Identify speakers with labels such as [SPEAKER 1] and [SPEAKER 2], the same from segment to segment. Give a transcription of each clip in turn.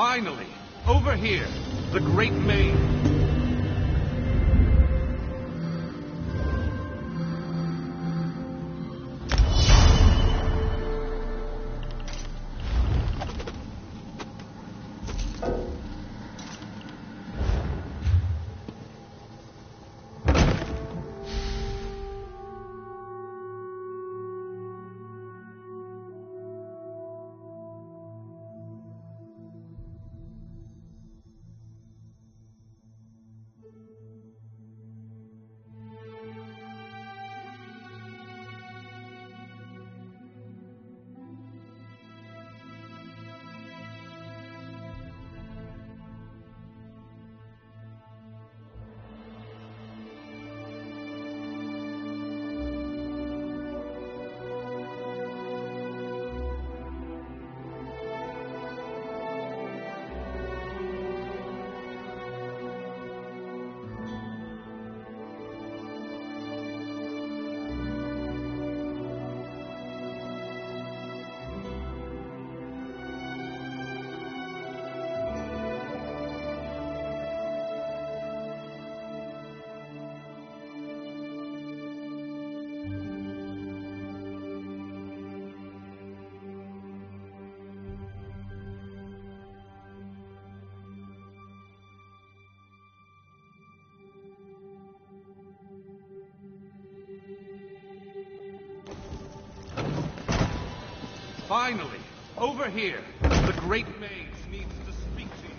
[SPEAKER 1] Finally, over here, the great maze. Finally, over here, the great maze needs to speak to you.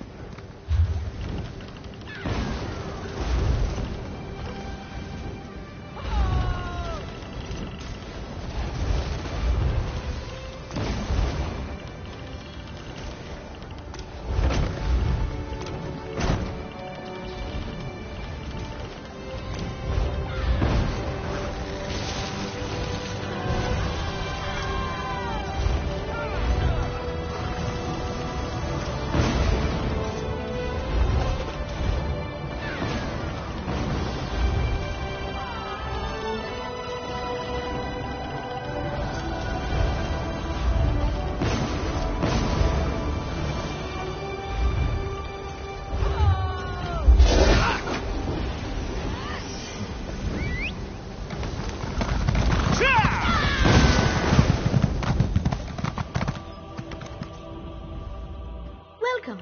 [SPEAKER 2] Welcome.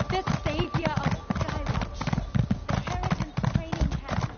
[SPEAKER 3] The savior of Skywatch, the Heritage training camp.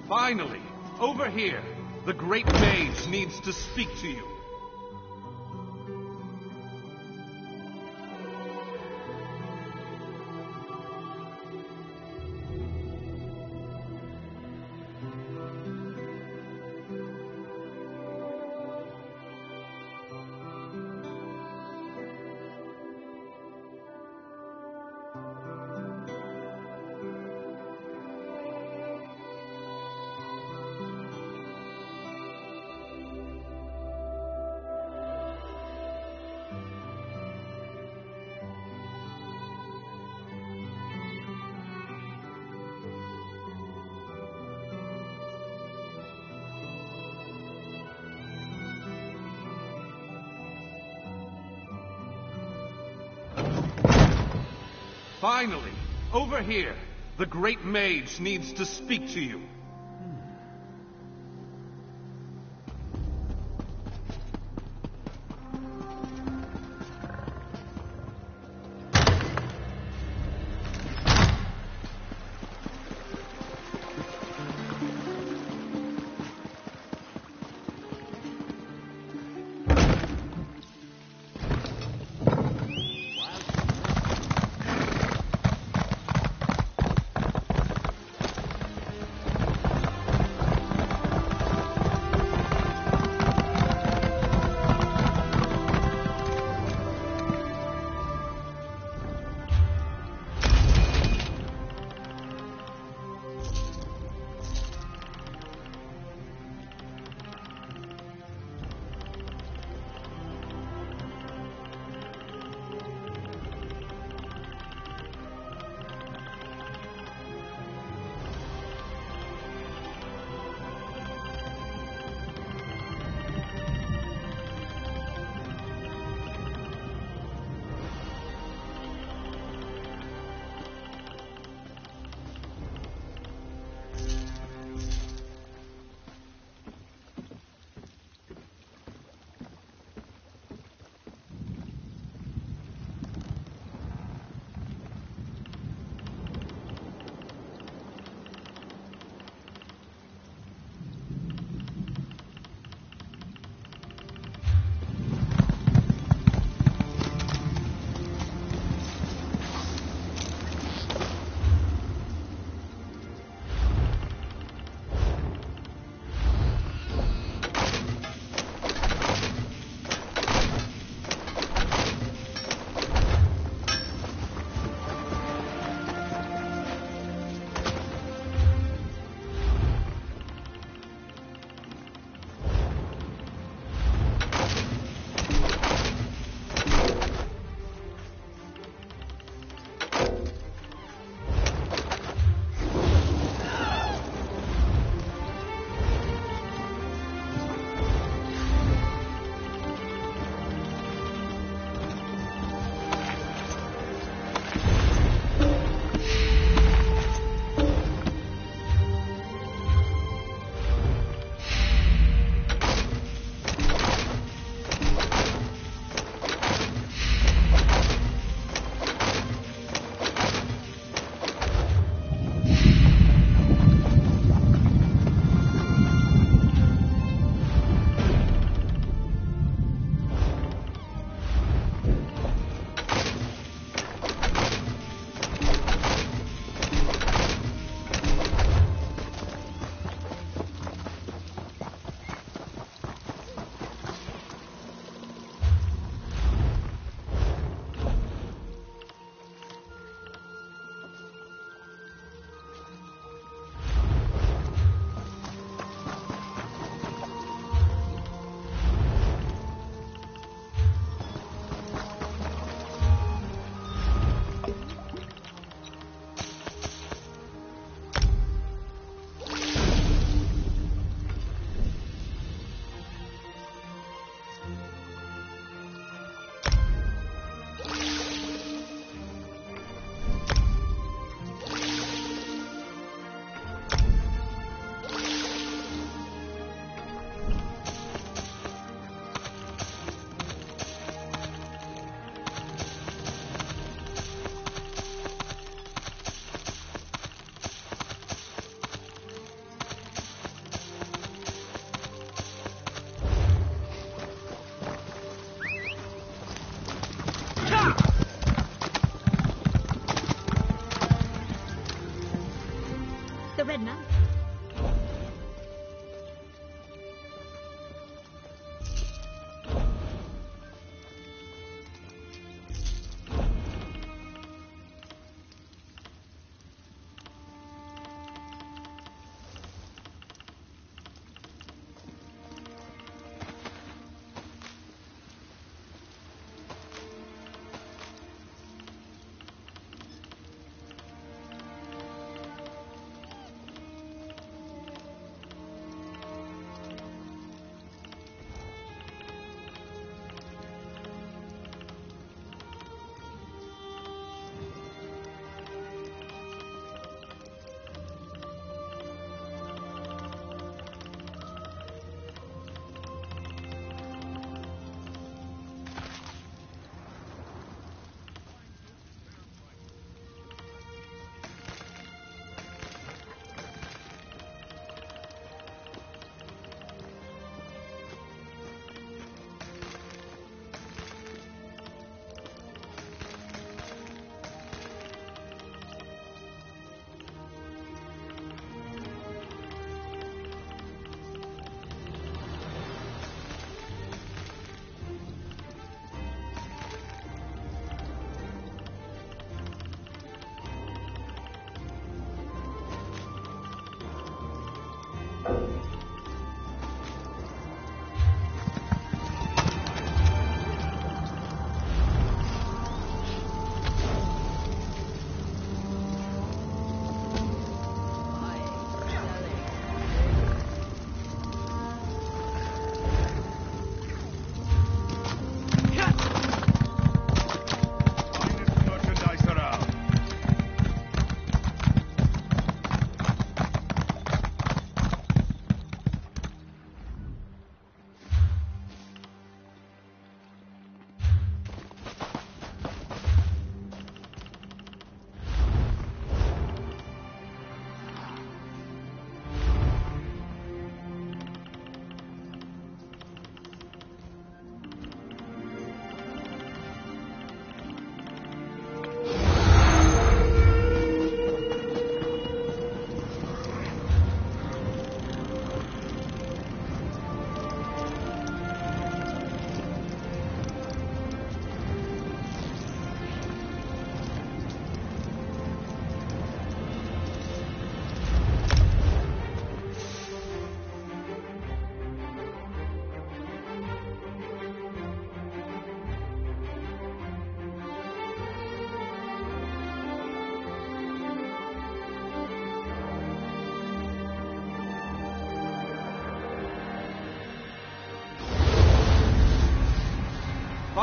[SPEAKER 1] Finally, over here, the great maze needs to speak to you. Finally, over here, the great mage needs to speak to you.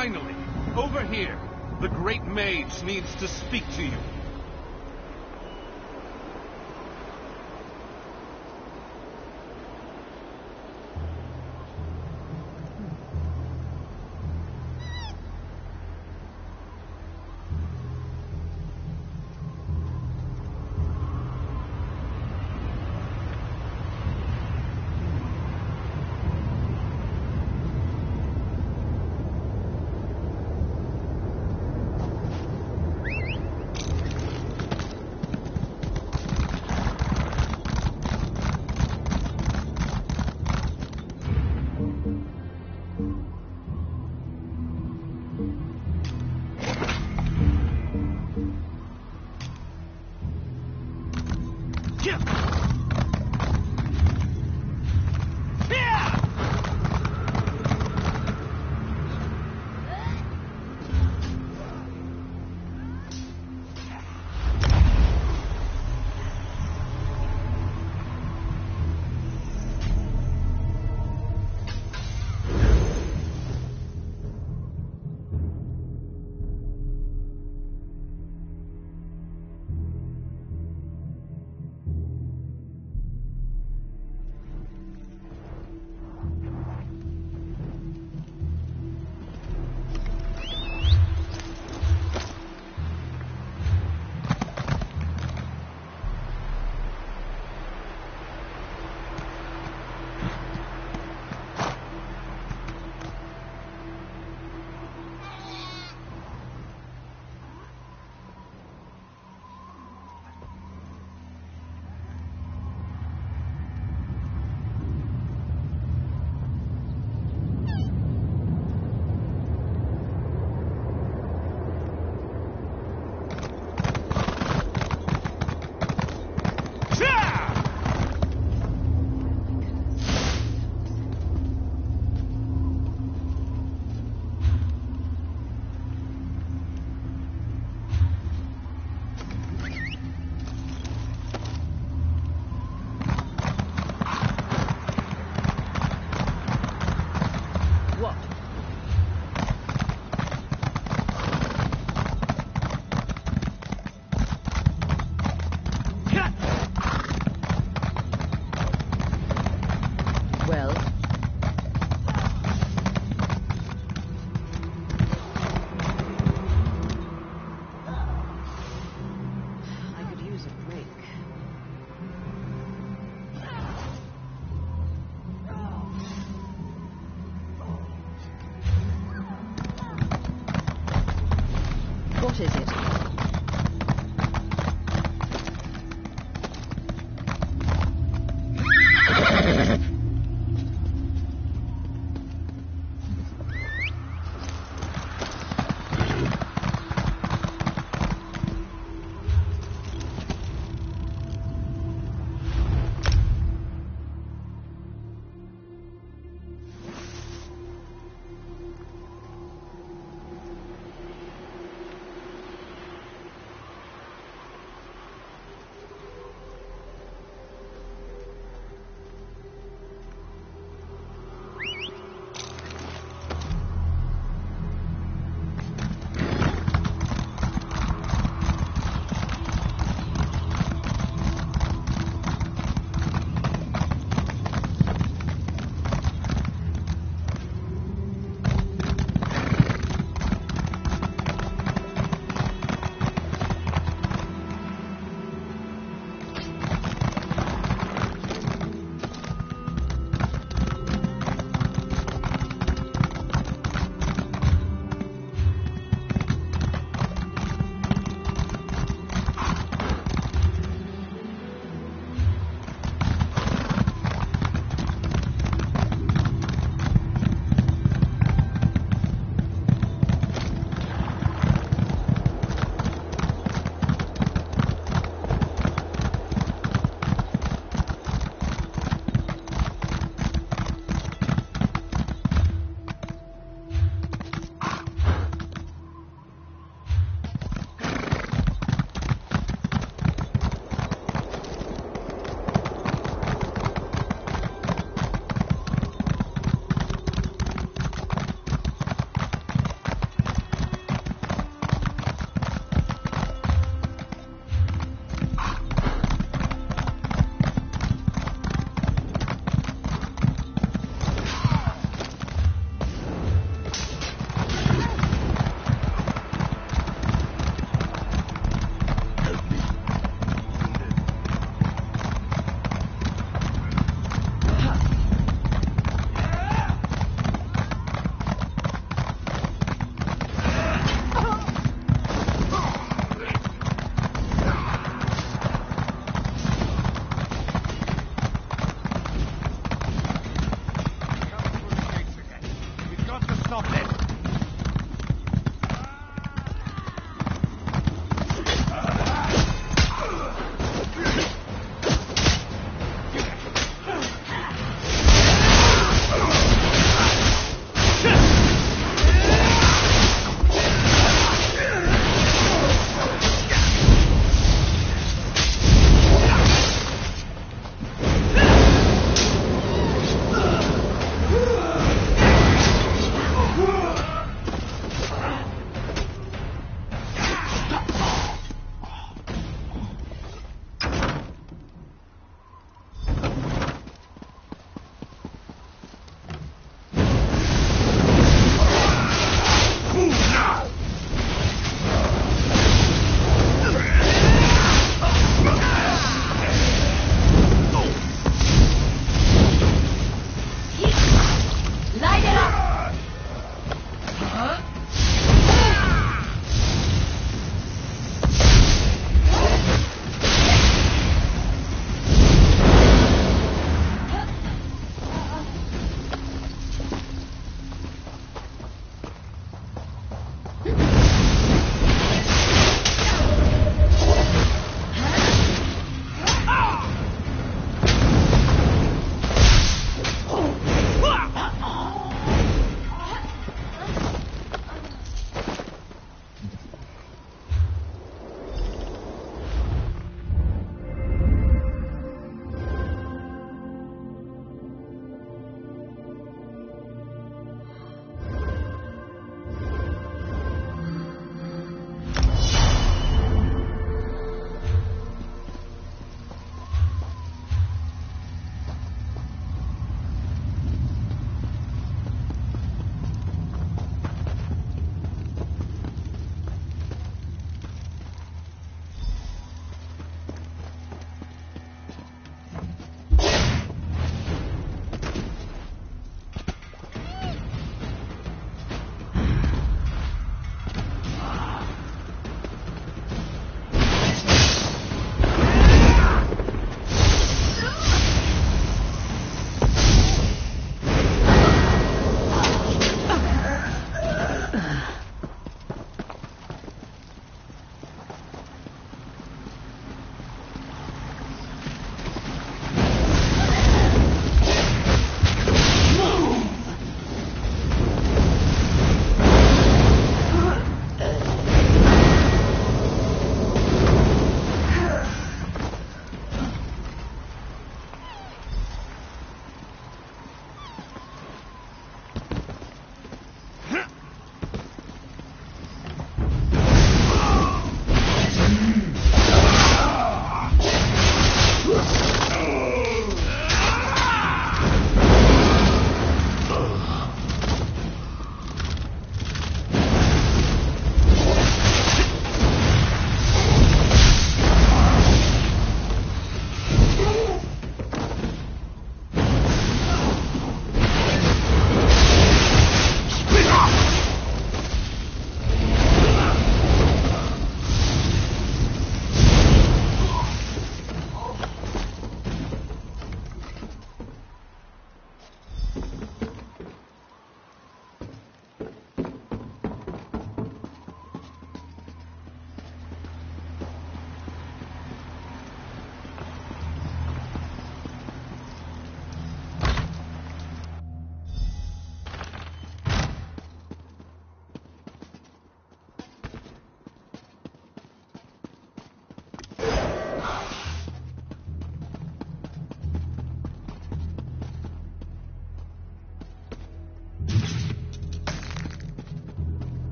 [SPEAKER 1] Finally! Over here! The great mage needs to speak to you.
[SPEAKER 2] What is it?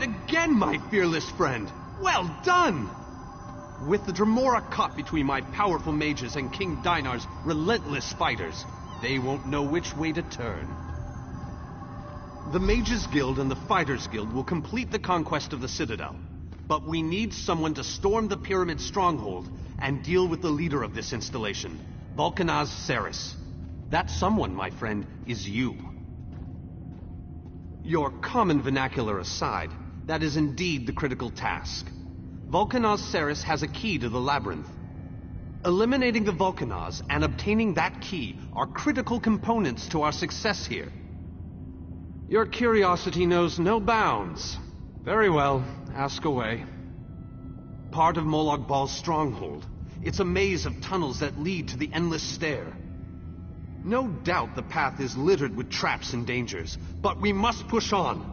[SPEAKER 2] it again, my fearless friend! Well done! With the Dremora caught between my powerful mages and King Dinar's relentless fighters, they won't know which way to turn. The Mages Guild and the Fighters Guild will complete the conquest of the Citadel, but we need someone to storm the Pyramid Stronghold and deal with the leader of this installation, Vulcanaz Ceres. That someone, my friend, is you. Your common vernacular aside, that is indeed the critical task. Vulcanaz Ceres has a key to the labyrinth. Eliminating the Vulcanaz and obtaining that key are critical components to our success here. Your curiosity knows no bounds. Very well, ask away. Part of Molag Bal's stronghold. It's a maze of tunnels that lead to the Endless Stair. No doubt the path is littered with traps and dangers, but we must push on.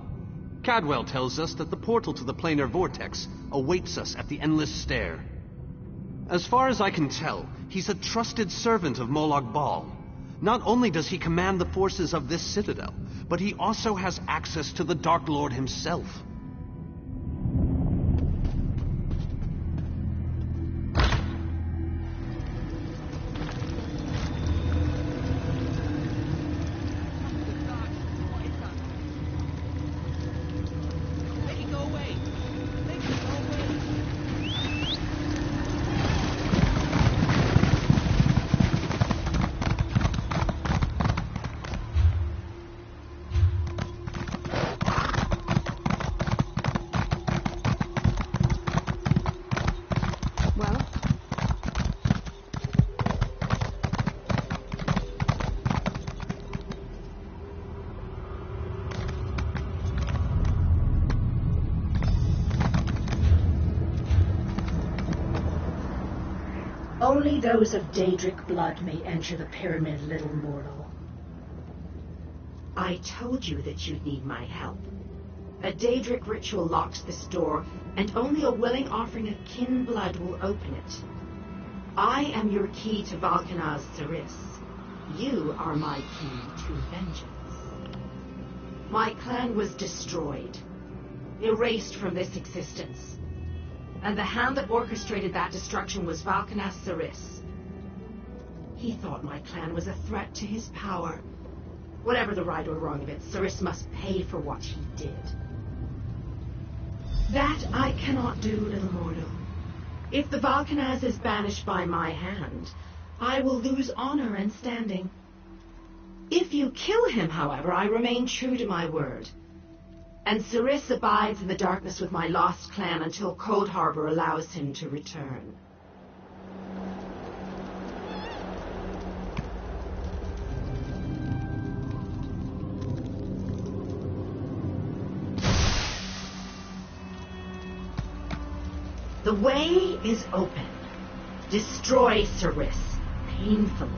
[SPEAKER 2] Cadwell tells us that the portal to the planar vortex awaits us at the Endless Stair. As far as I can tell, he's a trusted servant of Molag Bal. Not only does he command the forces of this citadel, but he also has access to the Dark Lord himself.
[SPEAKER 4] Only those of Daedric blood may enter the pyramid, little mortal.
[SPEAKER 5] I told you that you'd need my help. A Daedric ritual locks this door, and only a willing offering of kin blood will open it. I am your key to Vulcanaz Ceres. You are my key to vengeance. My clan was destroyed, erased from this existence. And the hand that orchestrated that destruction was Vulcanaz Ceres. He thought my clan was a threat to his power. Whatever the right or wrong of it, Ceres must pay for what he did. That I cannot do, little mortal. If the Vulcanaz is banished by my hand, I will lose honor and standing. If you kill him, however, I remain true to my word. And Ceres abides in the darkness with my lost clan until Cold Harbor allows him to return. The way is open. Destroy Ceres, painfully.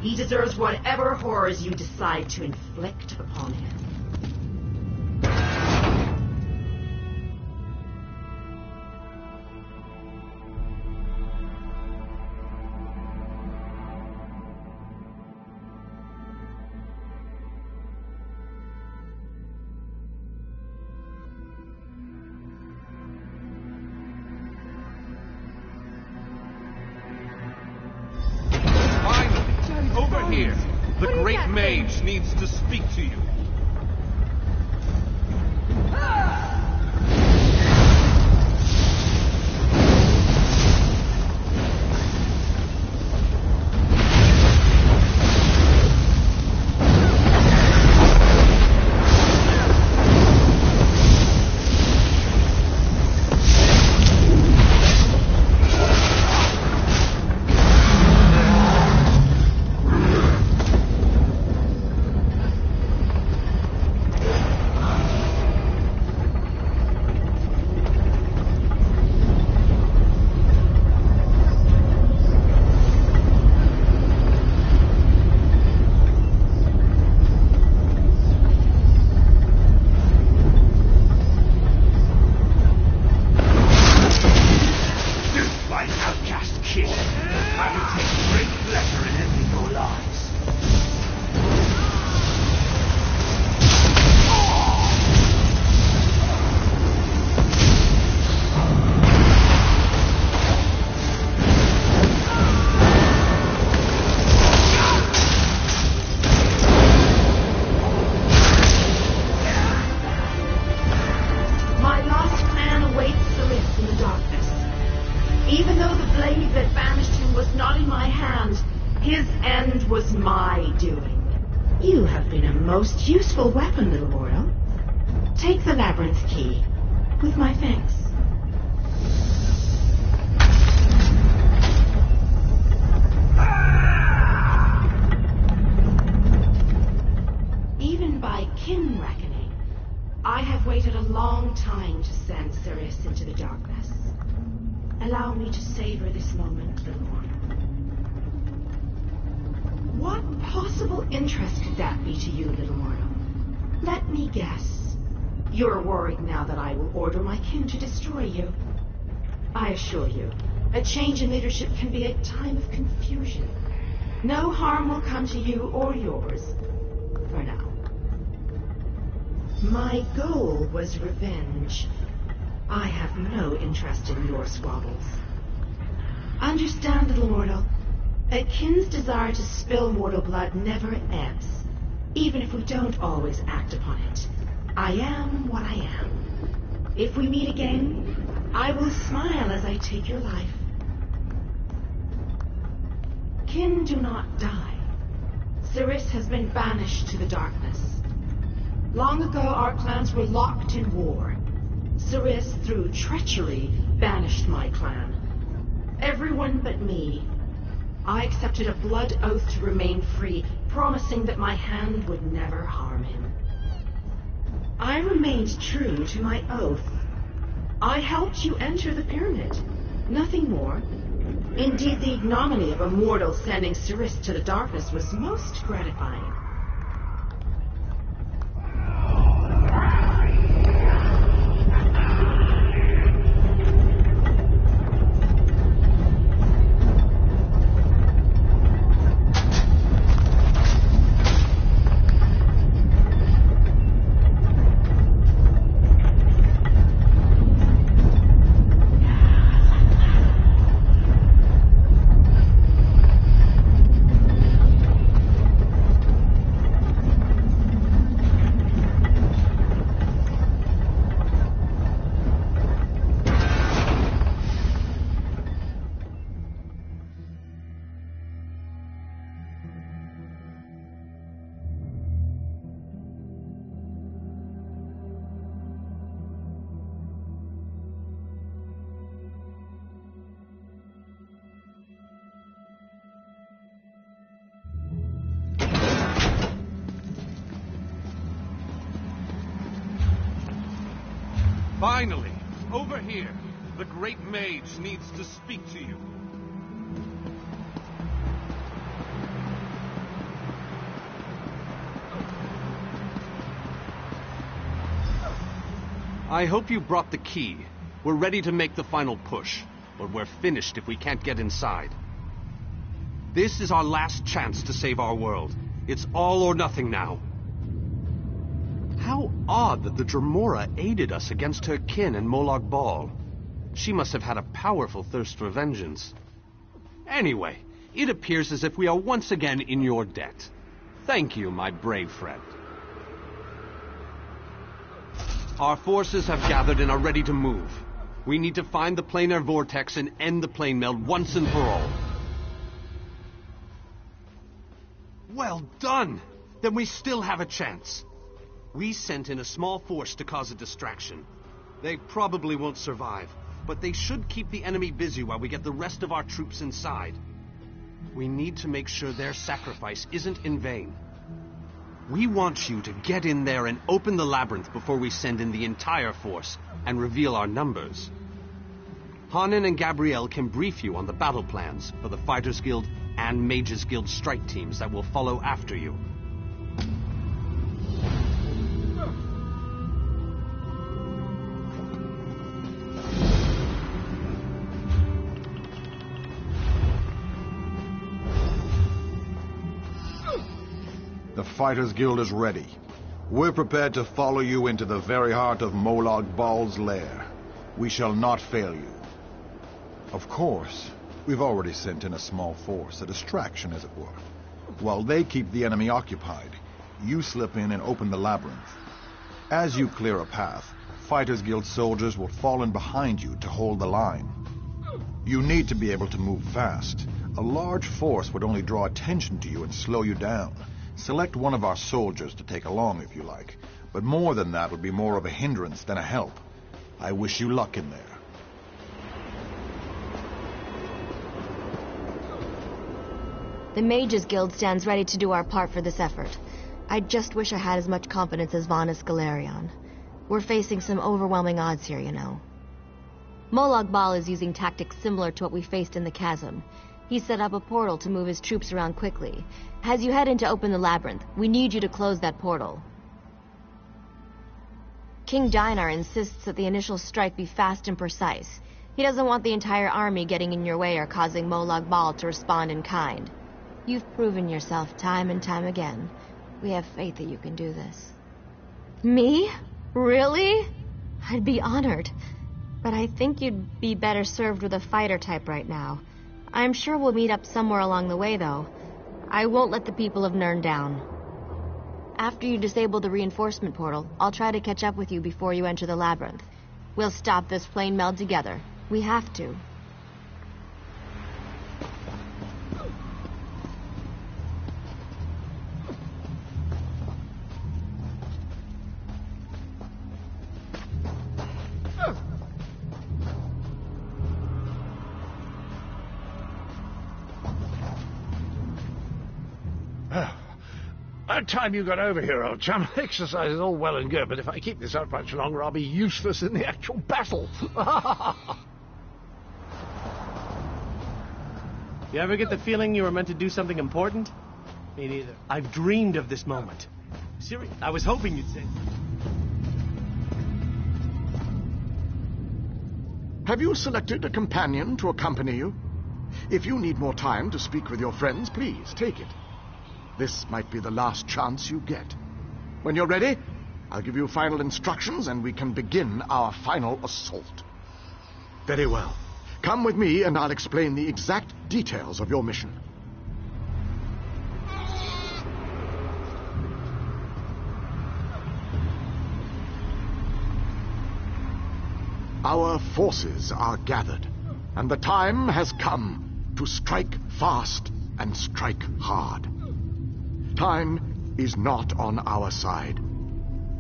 [SPEAKER 5] He deserves whatever horrors you decide to inflict upon him.
[SPEAKER 1] Over here. The Great Mage needs to speak to you.
[SPEAKER 5] Even though the blade that banished him was not in my hand, his end was my doing. You have been a most useful weapon, little mortal. Take the labyrinth key, with my thanks. Even by kin reckoning, I have waited a long time to send Sirius into the darkness. Allow me to savor this moment, little mortal. What possible interest could that be to you, little mortal? Let me guess. You're worried now that I will order my kin to destroy you. I assure you, a change in leadership can be a time of confusion. No harm will come to you or yours, for now. My goal was revenge. I have no interest in your squabbles. Understand, little mortal, a kin's desire to spill mortal blood never ebbs, even if we don't always act upon it. I am what I am. If we meet again, I will smile as I take your life. Kin do not die. Sirius has been banished to the darkness. Long ago, our clans were locked in war. Sirius, through treachery, banished my clan. Everyone but me. I accepted a blood oath to remain free, promising that my hand would never harm him. I remained true to my oath. I helped you enter the pyramid. Nothing more. Indeed, the ignominy of a mortal sending Sirius to the darkness was most gratifying.
[SPEAKER 1] Finally! Over here! The great mage needs to speak to you.
[SPEAKER 2] I hope you brought the key. We're ready to make the final push, but we're finished if we can't get inside. This is our last chance to save our world. It's all or nothing now. How odd that the Dremora aided us against her kin and Molag Bal. She must have had a powerful thirst for vengeance. Anyway, it appears as if we are once again in your debt. Thank you, my brave friend. Our forces have gathered and are ready to move. We need to find the planar vortex and end the plane meld once and for all. Well done! Then we still have a chance. We sent in a small force to cause a distraction. They probably won't survive, but they should keep the enemy busy while we get the rest of our troops inside. We need to make sure their sacrifice isn't in vain. We want you to get in there and open the labyrinth before we send in the entire force and reveal our numbers. Hanan and Gabrielle can brief you on the battle plans for the Fighters Guild and Mages Guild strike teams that will follow after you.
[SPEAKER 6] The Fighters Guild is ready. We're prepared to follow you into the very heart of Molag Bal's lair. We shall not fail you. Of course, we've already sent in a small force, a distraction as it were. While they keep the enemy occupied, you slip in and open the labyrinth. As you clear a path, Fighters Guild soldiers will fall in behind you to hold the line. You need to be able to move fast. A large force would only draw attention to you and slow you down. Select one of our soldiers to take along if you like, but more than that would be more of a hindrance than a help. I wish you luck in there.
[SPEAKER 7] The Mages Guild stands ready to do our part for this effort. I just wish I had as much confidence as Vanus Galerion. We're facing some overwhelming odds here, you know. Molag Bal is using tactics similar to what we faced in the chasm. He set up a portal to move his troops around quickly. As you head in to open the labyrinth, we need you to close that portal. King Dinar insists that the initial strike be fast and precise. He doesn't want the entire army getting in your way or causing Molag Bal to respond in kind. You've proven yourself time and time again. We have faith that you can do this. Me? Really? I'd be honored. But I think you'd be better served with a fighter type right now. I'm sure we'll meet up somewhere along the way, though. I won't let the people of Nirn down. After you disable the reinforcement portal, I'll try to catch up with you before you enter the labyrinth. We'll stop this plane meld together. We have to.
[SPEAKER 8] About time you got over here, old chum. Exercise is all well and good, but if I keep this up much longer, I'll be useless in the actual battle.
[SPEAKER 9] You ever get the feeling you were meant to do something important? Me neither. I've dreamed of this moment. Seriously, I was hoping you'd say...
[SPEAKER 10] Have you selected a companion to accompany you? If you need more time to speak with your friends, please take it. This might be the last chance you get. When you're ready, I'll give you final instructions and we can begin our final assault. Very well. Come with me and I'll explain the exact details of your mission. Our forces are gathered, and the time has come to strike fast and strike hard. Time is not on our side,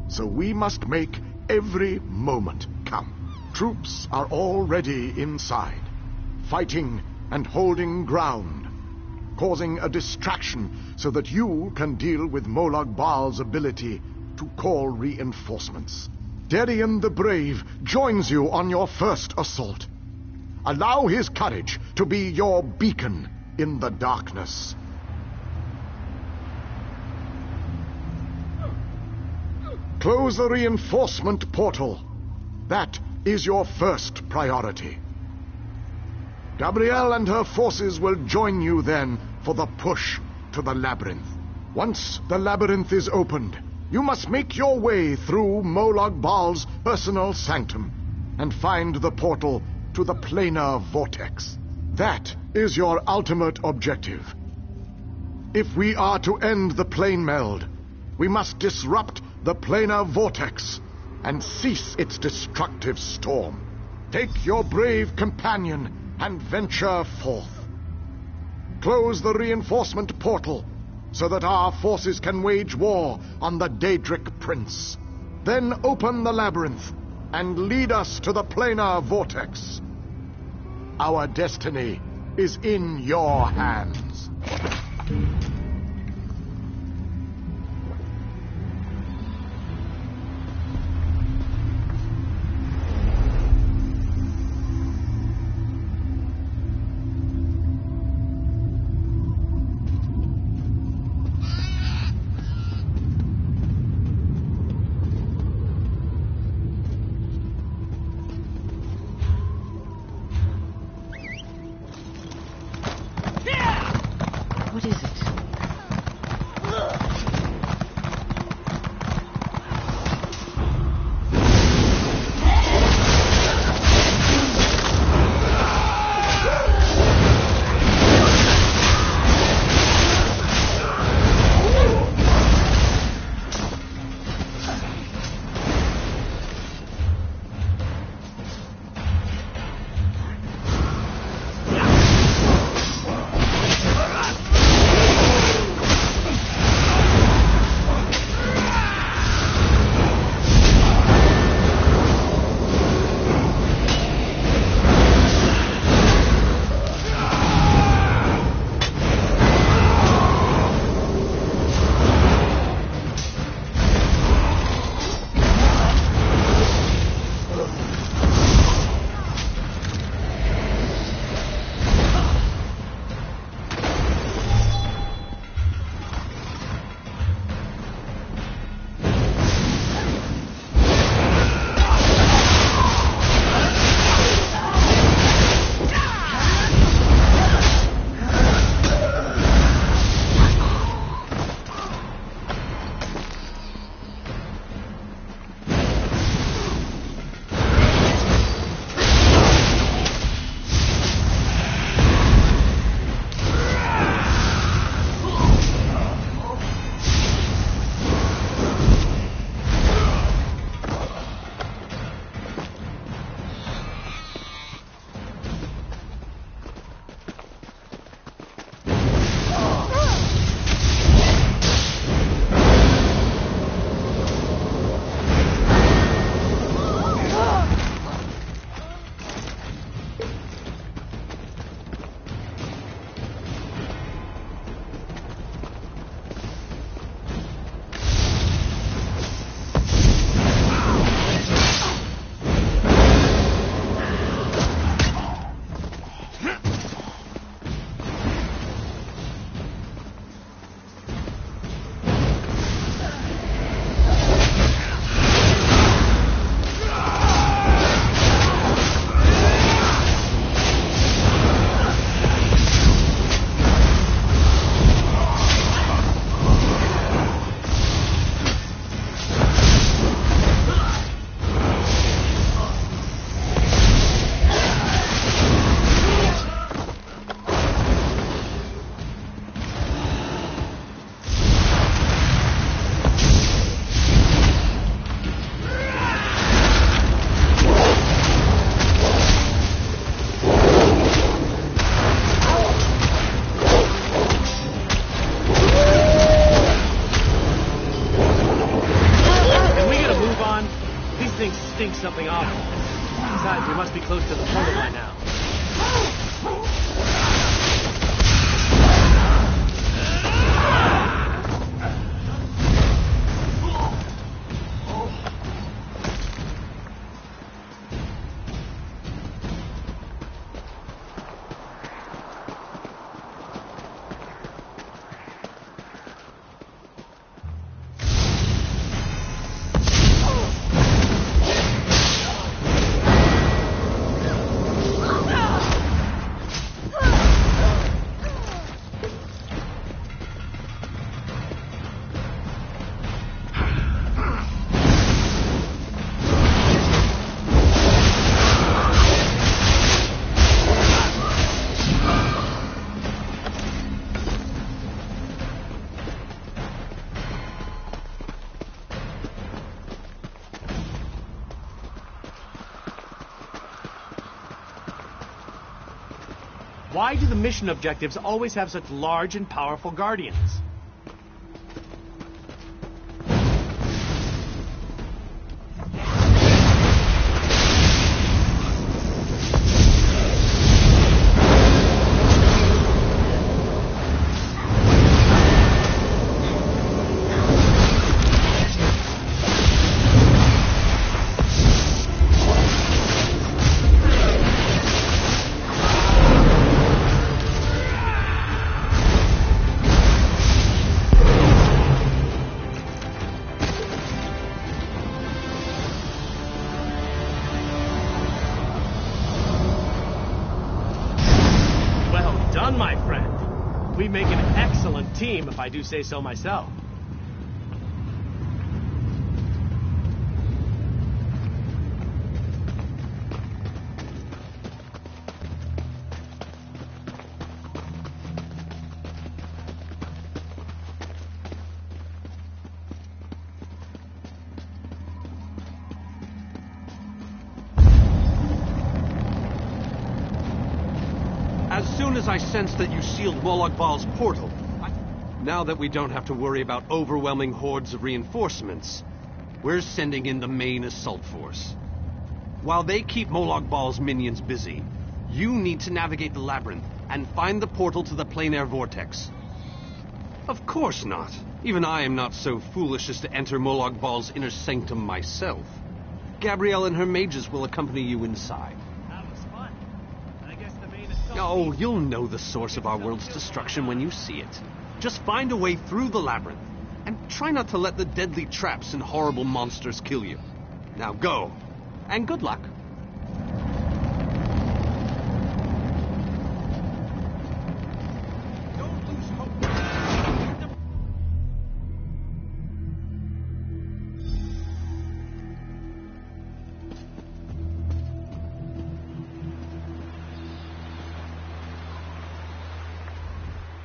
[SPEAKER 10] so we must make every moment count. Troops are already inside, fighting and holding ground, causing a distraction so that you can deal with Molag Bal's ability to call reinforcements. Darien the Brave joins you on your first assault. Allow his courage to be your beacon in the darkness. Close the reinforcement portal. That is your first priority. Gabrielle and her forces will join you then for the push to the labyrinth. Once the labyrinth is opened, you must make your way through Molag Bal's personal sanctum and find the portal to the planar vortex. That is your ultimate objective. If we are to end the plane meld, we must disrupt the planar vortex and cease its destructive storm. Take your brave companion and venture forth. Close the reinforcement portal so that our forces can wage war on the Daedric Prince. Then open the labyrinth and lead us to the planar vortex. Our destiny is in your hands.
[SPEAKER 7] What is it?
[SPEAKER 9] must be close to the portal by now. Why do the mission objectives always have such large and powerful guardians? My friend. We make an excellent team, if I do say so myself.
[SPEAKER 2] As soon as I sensed that you sealed Molag Bal's portal, now that we don't have to worry about overwhelming hordes of reinforcements, we're sending in the main assault force. While they keep Molag Bal's minions busy, you need to navigate the labyrinth and find the portal to the plein air vortex. Of course not. Even I am not so foolish as to enter Molag Bal's inner sanctum myself. Gabrielle and her mages will accompany you inside. Oh, you'll know the source of our world's destruction when you see it. Just find a way through the labyrinth, and try not to let the deadly traps and horrible monsters kill you. Now go, and good luck. Don't lose hope.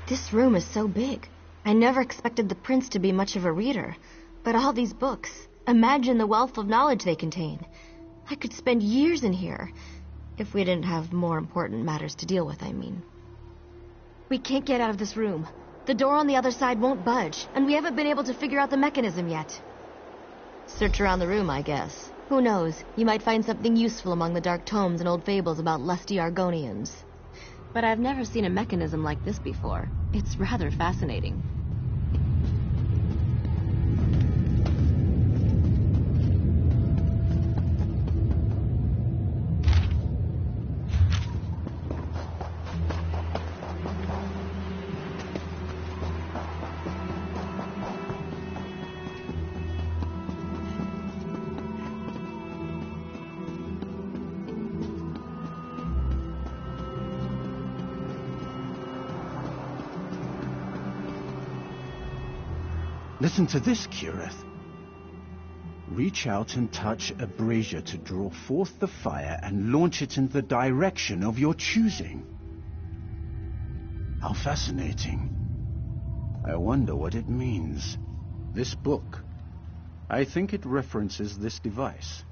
[SPEAKER 7] This room is so big. I never expected the prince to be much of a reader. But all these books, imagine the wealth of knowledge they contain. I could spend years in here. If we didn't have more important matters to deal with, I mean. We can't get out of this room. The door on the other side won't budge, and we haven't been able to figure out the mechanism yet. Search around the room, I guess. Who knows? You might find something useful among the dark tomes and old fables about lusty Argonians. But I've never seen a mechanism like this before. It's rather fascinating.
[SPEAKER 11] Listen to this, Kirith. Reach out and touch a brazier to draw forth the fire and launch it in the direction of your choosing. How fascinating. I wonder what it means. This book. I think it references this device.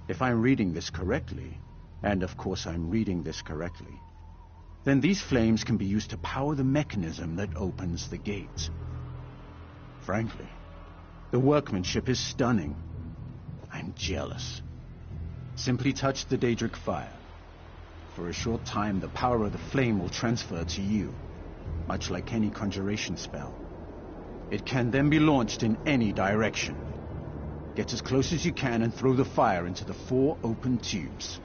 [SPEAKER 11] If I'm reading this correctly, and of course I'm reading this correctly, then these flames can be used to power the mechanism that opens the gate. Frankly, the workmanship is stunning. I'm jealous. Simply touch the Daedric fire. For a short time, the power of the flame will transfer to you, much like any conjuration spell. It can then be launched in any direction. Get as close as you can and throw the fire into the 4 open tubes.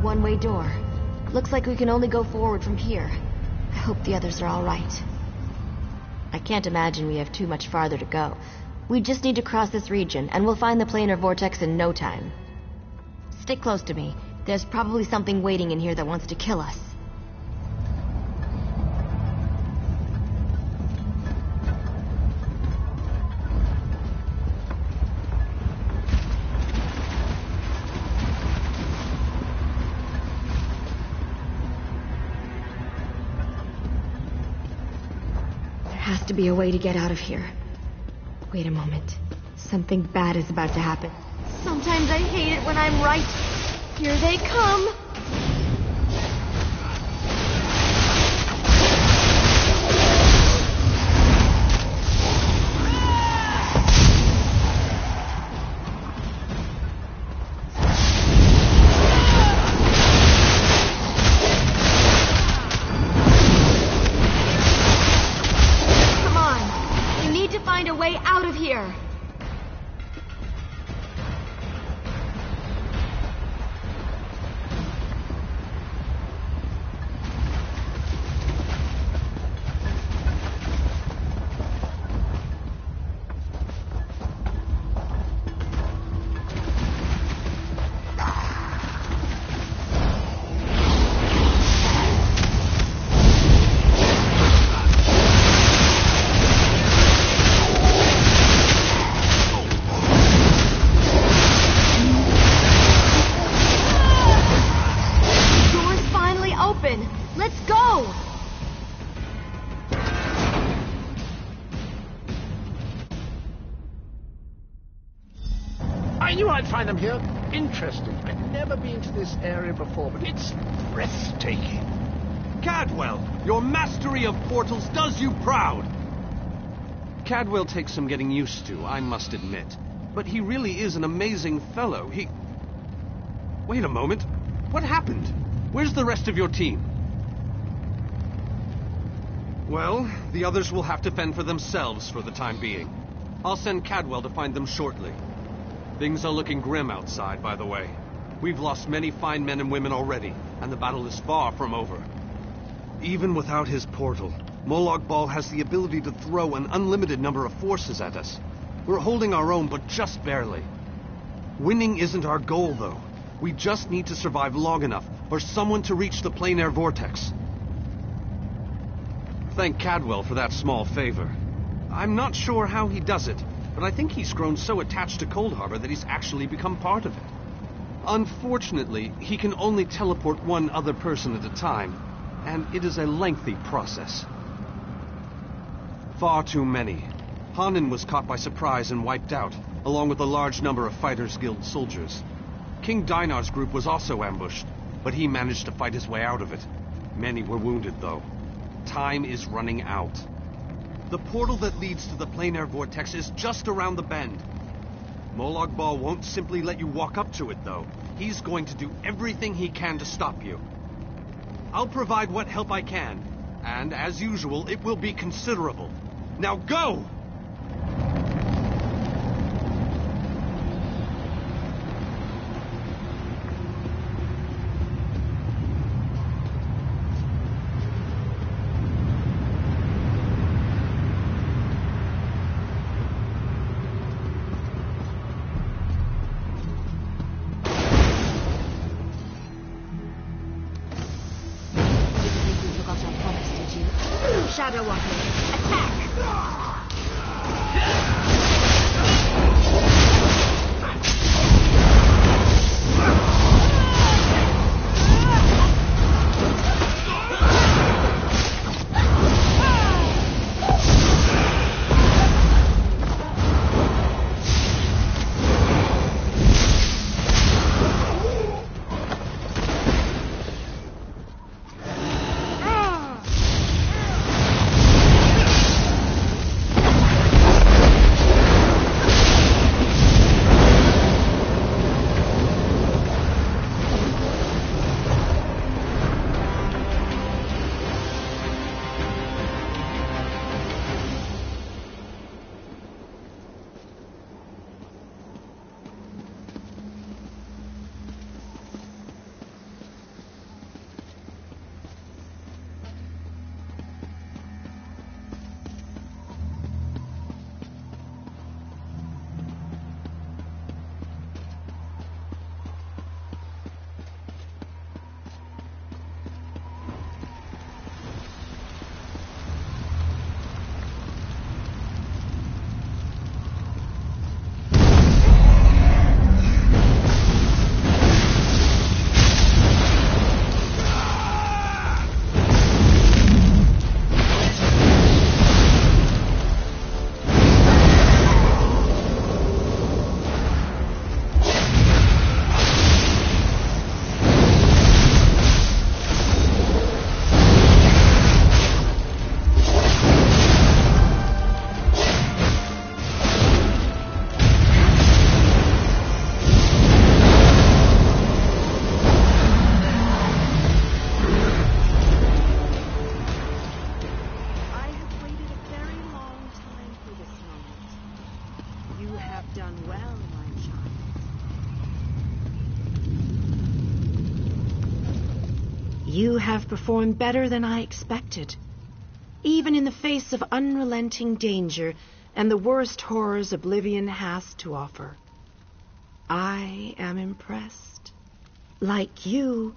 [SPEAKER 7] one-way door. Looks like we can only go forward from here. I hope the others are all right. I can't imagine we have too much farther to go. We just need to cross this region, and we'll find the planar vortex in no time. Stick close to me. There's probably something waiting in here that wants to kill us. There has to be a way to get out of here. Wait a moment. Something bad is about to happen. Sometimes I hate it when I'm right. Here they come! Come on! We need to find a way out of here!
[SPEAKER 8] I knew I'd find them here interesting. I've never been to this area before, but it's breathtaking.
[SPEAKER 2] Cadwell, your mastery of portals does you proud! Cadwell takes some getting used to, I must admit. But he really is an amazing fellow. Wait a moment. What happened? Where's the rest of your team? Well, the others will have to fend for themselves for the time being. I'll send Cadwell to find them shortly. Things are looking grim outside, by the way. We've lost many fine men and women already, and the battle is far from over. Even without his portal, Molag Bal has the ability to throw an unlimited number of forces at us. We're holding our own, but just barely. Winning isn't our goal, though. We just need to survive long enough for someone to reach the planar vortex. Thank Cadwell for that small favor. I'm not sure how he does it, but I think he's grown so attached to Cold Harbor that he's actually become part of it. Unfortunately, he can only teleport one other person at a time, and it is a lengthy process. Far too many. Hanan was caught by surprise and wiped out, along with a large number of Fighters Guild soldiers. King Dinar's group was also ambushed, but he managed to fight his way out of it. Many were wounded, though. Time is running out. The portal that leads to the planar vortex is just around the bend. Molag Bal won't simply let you walk up to it, though. He's going to do everything he can to stop you. I'll provide what help I can, and as usual, it will be considerable. Now go!
[SPEAKER 7] Shadow Walker, attack!
[SPEAKER 5] You have performed better than I expected. Even in the face of unrelenting danger and the worst horrors Oblivion has to offer. I am impressed. Like you,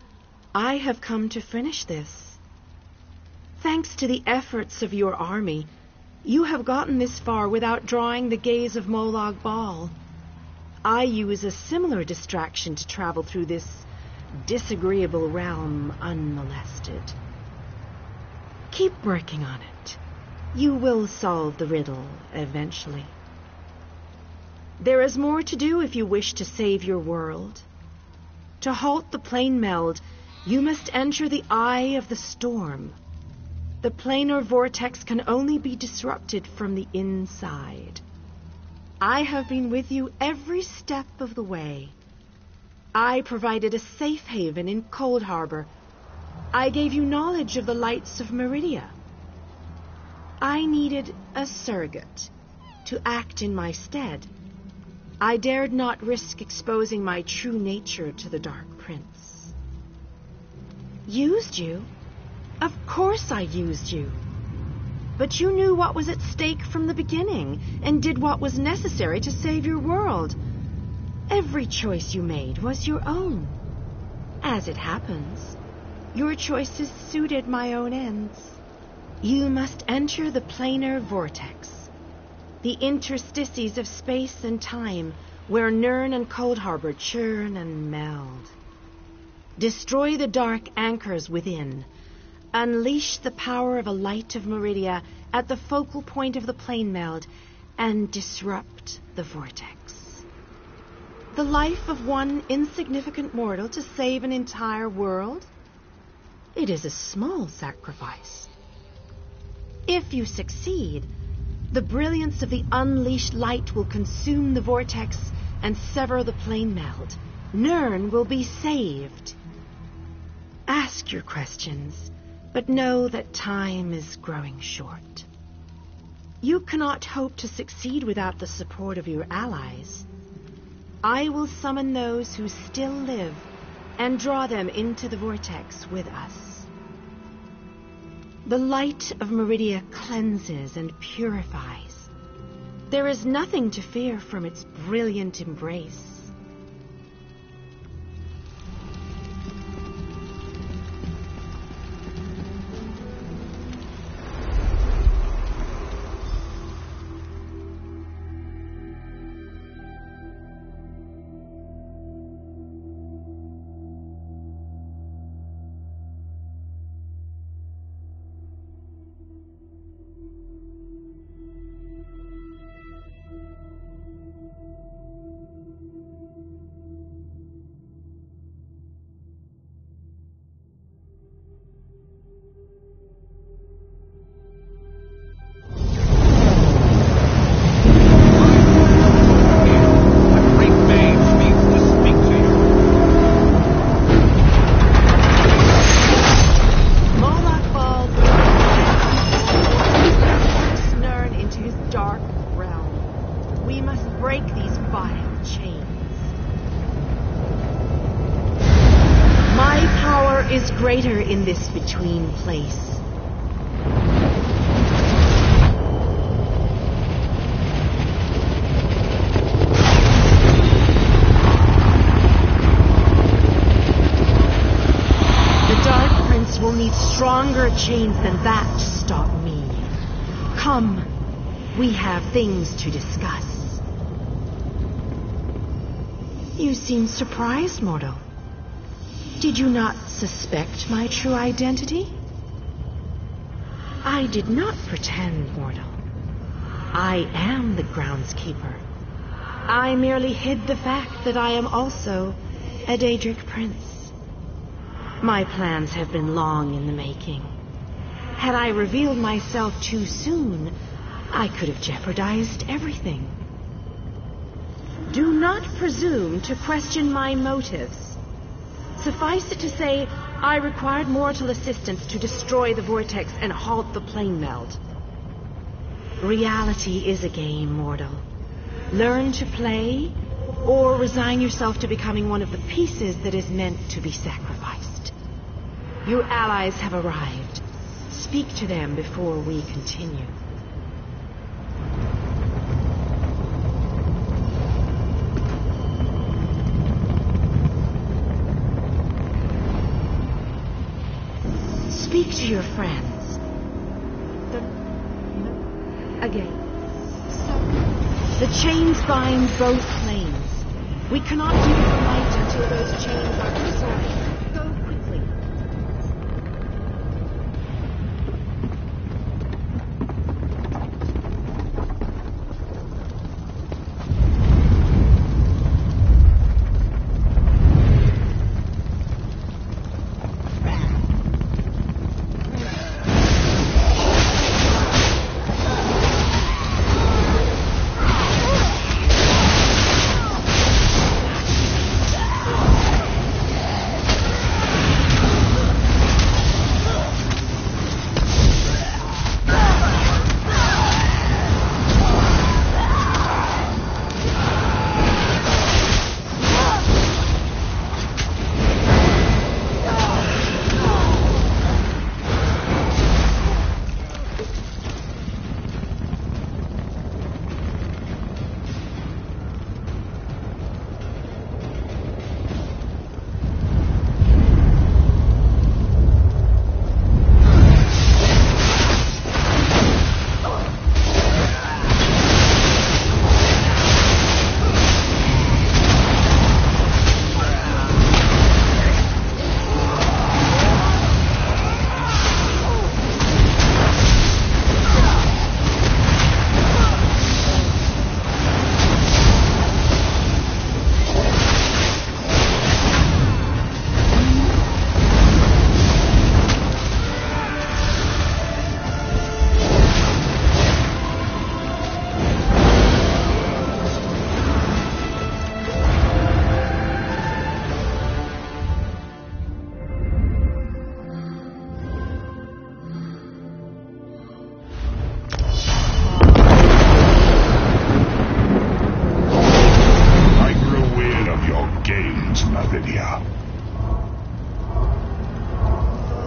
[SPEAKER 5] I have come to finish this. Thanks to the efforts of your army, you have gotten this far without drawing the gaze of Molag Bal. I use a similar distraction to travel through this disagreeable realm unmolested. Keep working on it. You will solve the riddle eventually. There is more to do if you wish to save your world. To halt the plane meld, you must enter the eye of the storm. The planar vortex can only be disrupted from the inside. I have been with you every step of the way. I provided a safe haven in Cold Harbor. I gave you knowledge of the lights of Meridia. I needed a surrogate to act in my stead. I dared not risk exposing my true nature to the Dark Prince. Used you? Of course I used you. But you knew what was at stake from the beginning and did what was necessary to save your world. Every choice you made was your own. As it happens, your choices suited my own ends. You must enter the planar vortex, the interstices of space and time where Nirn and Cold Harbor churn and meld. Destroy the dark anchors within. Unleash the power of a light of Meridia at the focal point of the plane meld and disrupt the vortex. The life of one insignificant mortal to save an entire world? It is a small sacrifice. If you succeed, the brilliance of the unleashed light will consume the vortex and sever the plane meld. Nirn will be saved. Ask your questions, but know that time is growing short. You cannot hope to succeed without the support of your allies. I will summon those who still live and draw them into the vortex with us. The light of Meridia cleanses and purifies. There is nothing to fear from its brilliant embrace. Greater in this between place. The Dark Prince will need stronger chains than that to stop me. Come, we have things to discuss. You seem surprised, mortal. Did you not suspect my true identity? I did not pretend, mortal. I am the groundskeeper. I merely hid the fact that I am also a Daedric prince. My plans have been long in the making. Had I revealed myself too soon, I could have jeopardized everything. Do not presume to question my motives. Suffice it to say, I required mortal assistance to destroy the vortex and halt the plane meld. Reality is a game, mortal. Learn to play, or resign yourself to becoming one of the pieces that is meant to be sacrificed. Your allies have arrived. Speak to them before we continue. Speak to your friends. Again. The chains bind both planes. We cannot give the light until those chains are destroyed. Go quickly.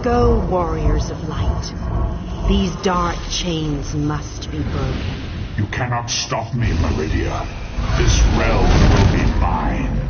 [SPEAKER 5] Go, warriors of light. These dark chains must be broken.
[SPEAKER 12] You cannot stop me, Meridia. This realm will be mine.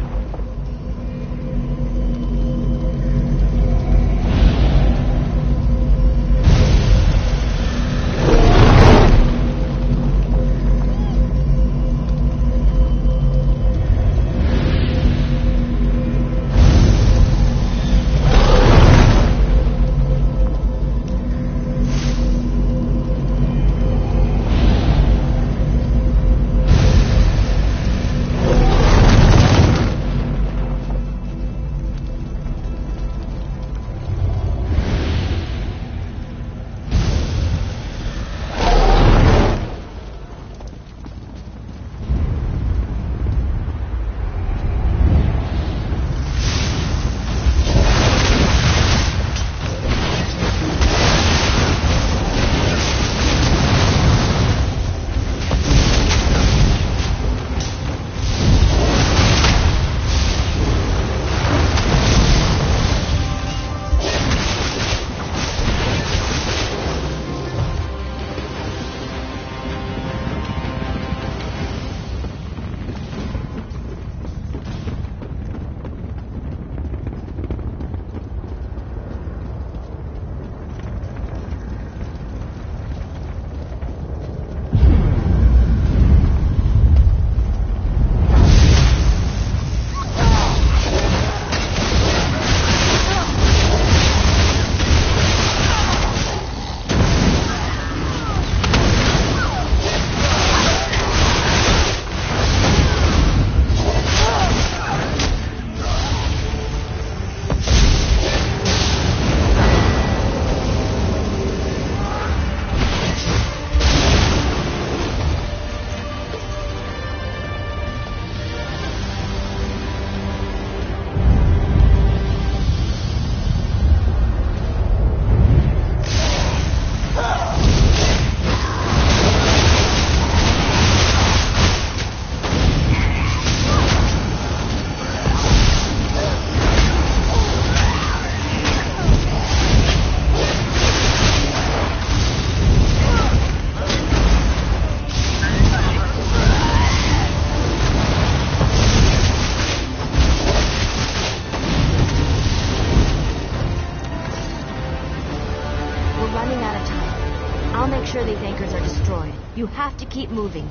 [SPEAKER 7] make sure these anchors are destroyed. You have to keep moving.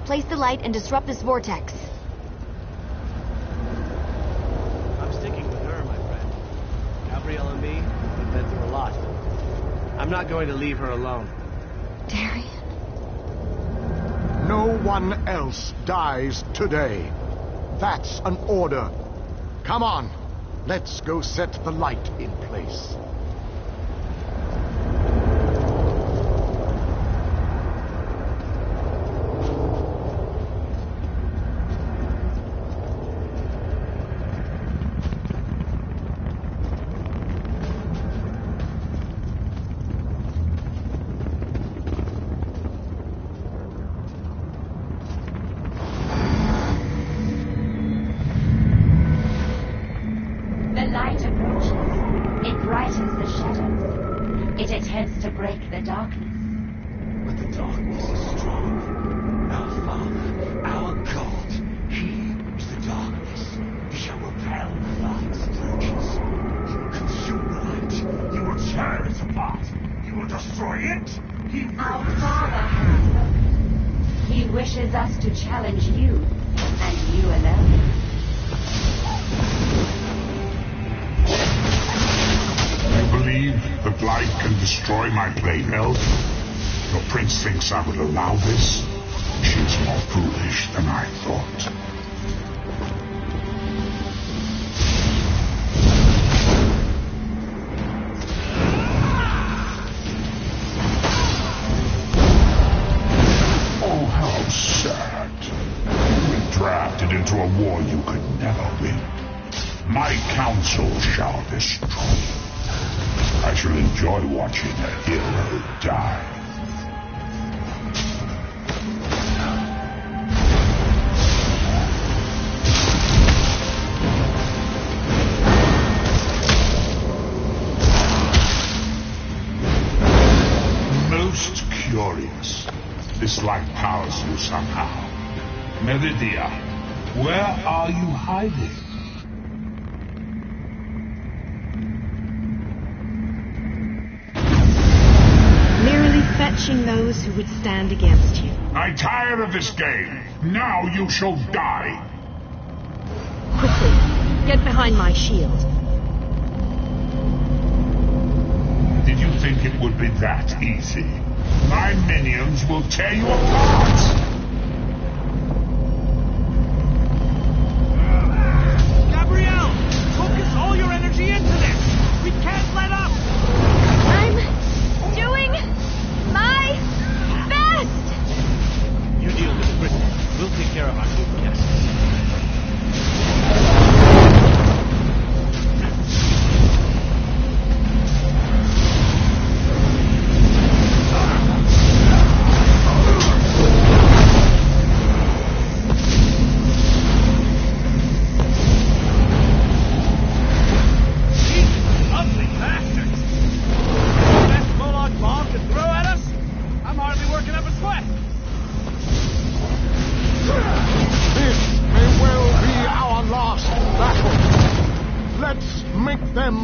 [SPEAKER 7] Place the light and disrupt this vortex.
[SPEAKER 9] I'm sticking with her, my friend. Gabrielle and me, we've been through a lot. I'm not going to leave her alone.
[SPEAKER 7] Darian?
[SPEAKER 10] No one else dies today. That's an order. Come on, let's go set the light in place.
[SPEAKER 4] The darkness.
[SPEAKER 13] But the darkness is strong. Our Father, our God, He is the darkness. He shall repel the light's approaches. He will consume the light. He will tear it apart. He will destroy it. He will...
[SPEAKER 4] Our Father has spoken. He wishes us to challenge you, and you alone.
[SPEAKER 12] Believe that light can destroy my playfellow? Your prince thinks I would allow this? She is more foolish than I thought. Oh, how sad. You've been drafted into a war you could never win. My counsel shall destroy you. I shall enjoy watching a hero die. Most curious. This light powers you somehow. Meridia, where are you hiding?
[SPEAKER 5] Fetching those who would stand against you.
[SPEAKER 12] I tire of this game. Now you shall die.
[SPEAKER 5] Quickly, get behind my shield.
[SPEAKER 12] Did you think it would be that easy? My minions will tear you apart.
[SPEAKER 9] Gabrielle! Focus all your energy into this! We can't let up!
[SPEAKER 7] I'm doing my best!
[SPEAKER 9] You deal with it, Brittany. We'll take care of our two guests.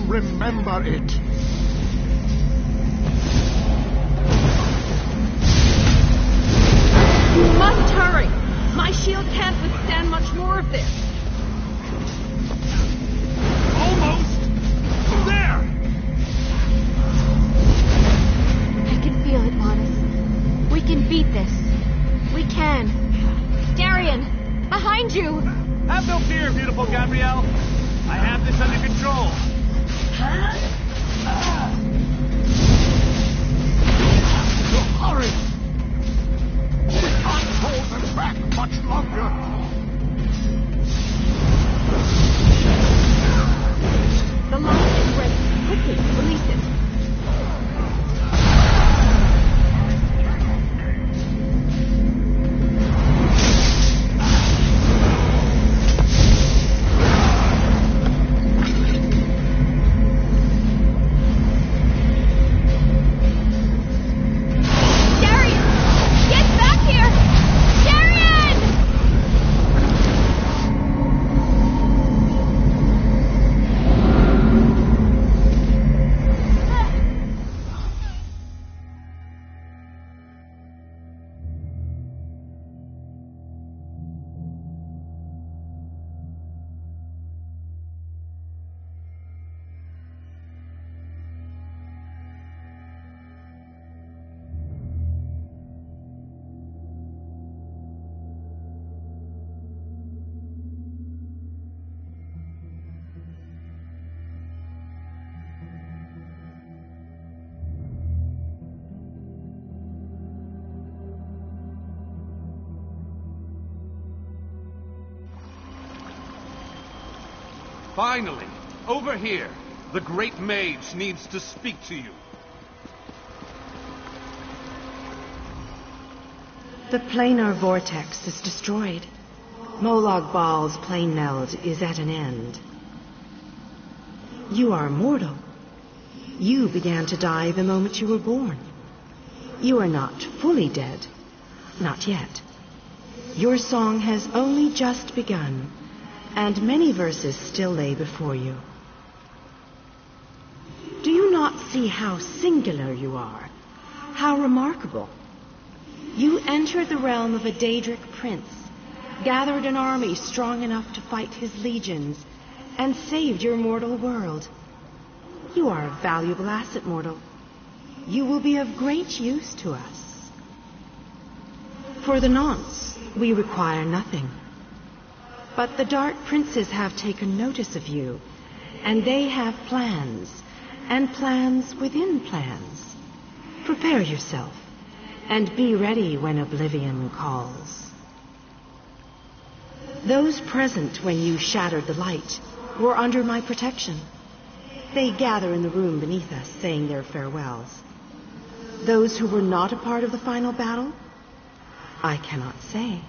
[SPEAKER 10] Remember it.
[SPEAKER 5] You must hurry. My shield can't withstand much more of this.
[SPEAKER 9] Almost. There.
[SPEAKER 7] I can feel it, Manus. We can beat this. We can. Darian, behind you.
[SPEAKER 9] Have no fear, beautiful Gabrielle. I have this under control.
[SPEAKER 10] Hurry! We can't hold them back much longer.
[SPEAKER 5] The line is ready. Quickly, release it.
[SPEAKER 1] Finally, over here. The great mage needs to speak to you.
[SPEAKER 5] The planar vortex is destroyed. Molag Bal's plane meld is at an end. You are mortal. You began to die the moment you were born. You are not fully dead. Not yet. Your song has only just begun, and many verses still lay before you. Do you not see how singular you are? How remarkable? You entered the realm of a Daedric prince, gathered an army strong enough to fight his legions, and saved your mortal world. You are a valuable asset, mortal. You will be of great use to us. For the nonce, we require nothing. But the Dark Princes have taken notice of you, and they have plans, and plans within plans. Prepare yourself, and be ready when oblivion calls. Those present when you shattered the light were under my protection. They gather in the room beneath us, saying their farewells. Those who were not a part of the final battle, I cannot say.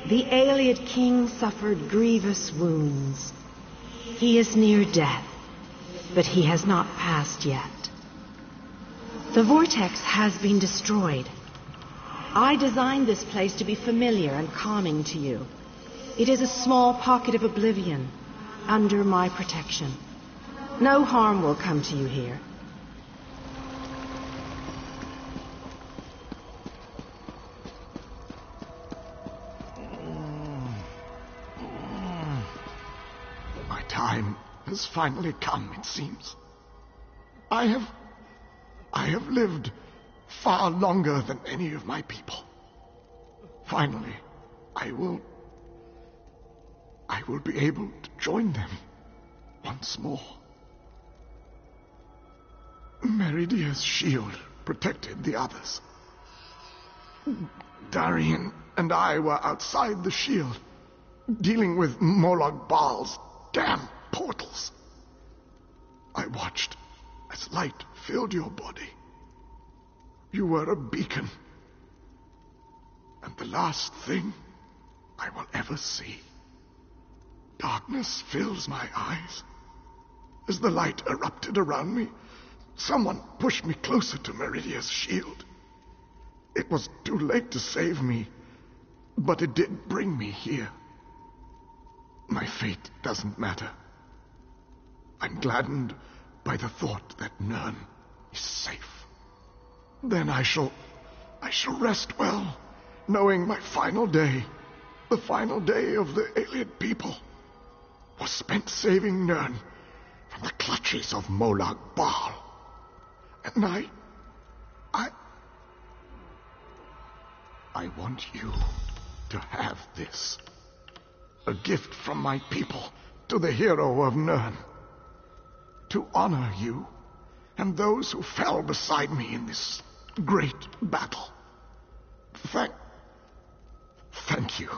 [SPEAKER 5] The Ayleid king suffered grievous wounds. He is near death, but he has not passed yet. The vortex has been destroyed. I designed this place to be familiar and calming to you. It is a small pocket of oblivion under my protection. No harm will come to you here.
[SPEAKER 10] My time has finally come, it seems. I have lived far longer than any of my people. Finally, I will be able to join them once more. Meridia's shield protected the others. Darian and I were outside the shield, dealing with Molag Bal's damn portals. I watched as light filled your body. You were a beacon, and the last thing I will ever see. Darkness fills my eyes. As the light erupted around me, someone pushed me closer to Meridia's shield. It was too late to save me, but it did bring me here. My fate doesn't matter. I'm gladdened by the thought that Nirn is safe. Then I shall rest well, knowing my final day, the final day of the Ayleid people, was spent saving Nirn from the clutches of Molag Bal. And I want you to have this. A gift from my people to the hero of Nirn. To honor you and those who fell beside me in this great battle. Thank you.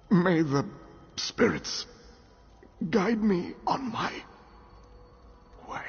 [SPEAKER 10] May the spirits guide me on my way.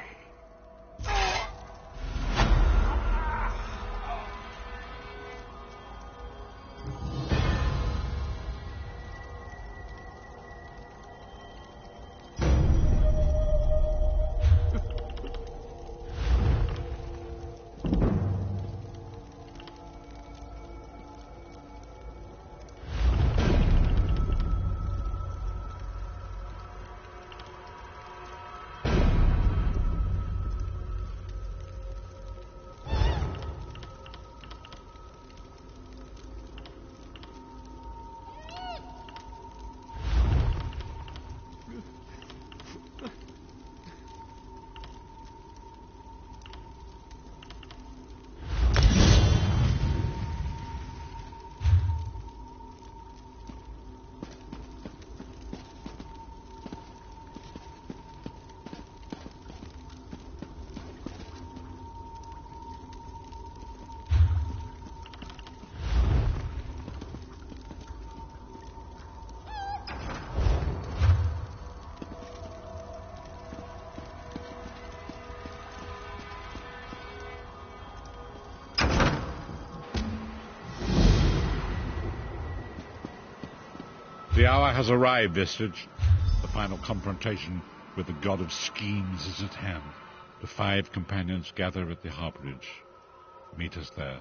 [SPEAKER 12] The hour has arrived, Vestige. The final confrontation with the god of schemes is at hand. The 5 companions gather at the harborage. Meet us there.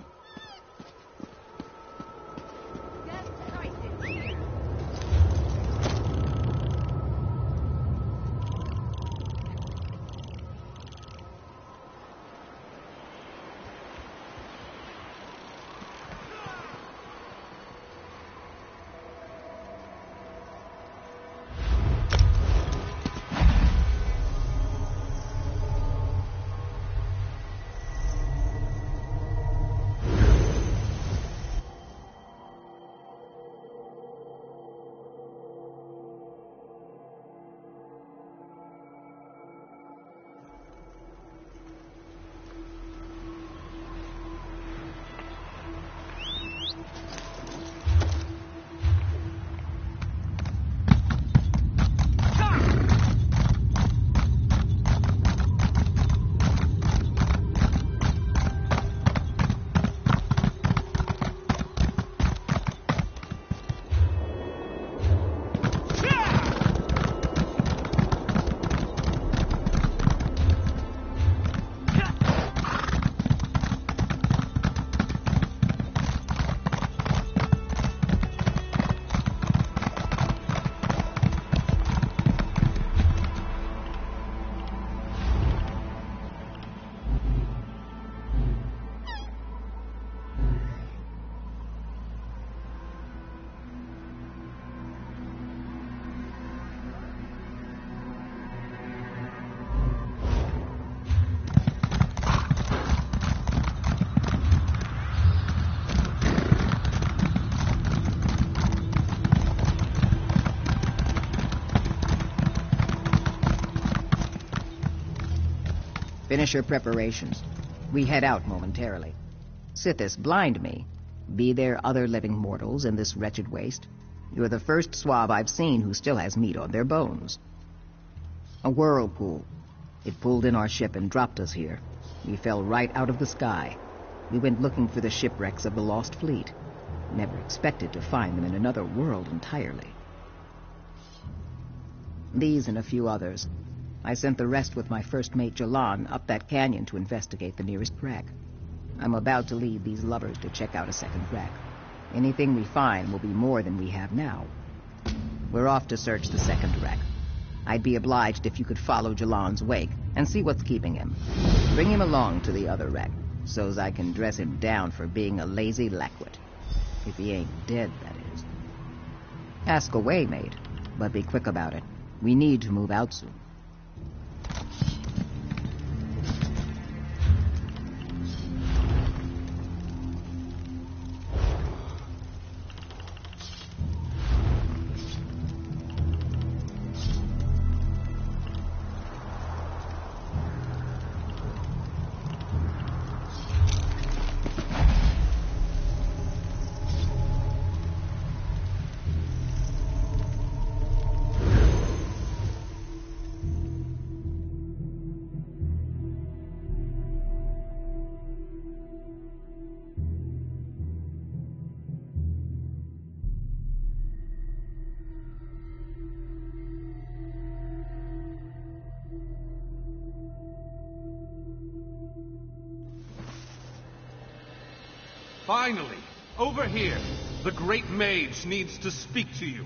[SPEAKER 14] Finish your preparations. We head out momentarily. Sithis, blind me. Be there other living mortals in this wretched waste? You're the first swab I've seen who still has meat on their bones. A whirlpool. It pulled in our ship and dropped us here. We fell right out of the sky. We went looking for the shipwrecks of the lost fleet. Never expected to find them in another world entirely. These and a few others. I sent the rest with my first mate Jalan up that canyon to investigate the nearest wreck. I'm about to lead these lovers to check out a second wreck. Anything we find will be more than we have now. We're off to search the second wreck. I'd be obliged if you could follow Jalan's wake and see what's keeping him. Bring him along to the other wreck, so's I can dress him down for being a lazy lackwit. If he ain't dead, that is. Ask away, mate, but be quick about it. We need to move out soon.
[SPEAKER 1] Finally! Over here! The Great Mage needs to speak to you.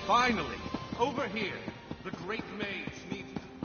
[SPEAKER 1] Finally! Over here! The Great Mage needs to speak to you.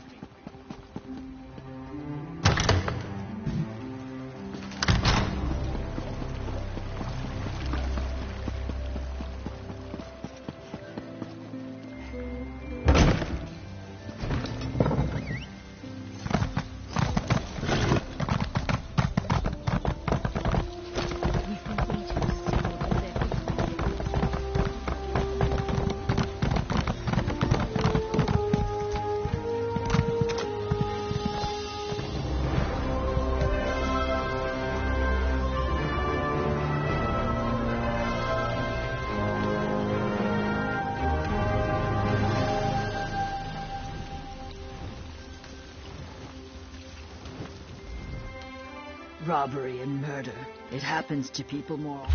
[SPEAKER 15] Robbery and murder. It happens to people more.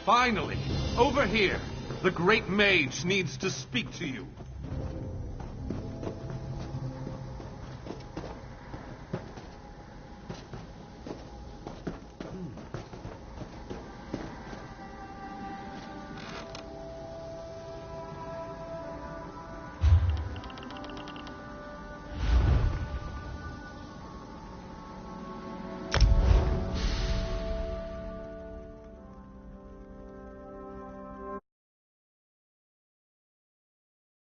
[SPEAKER 1] Finally! Over here! The Great Mage needs to speak to you.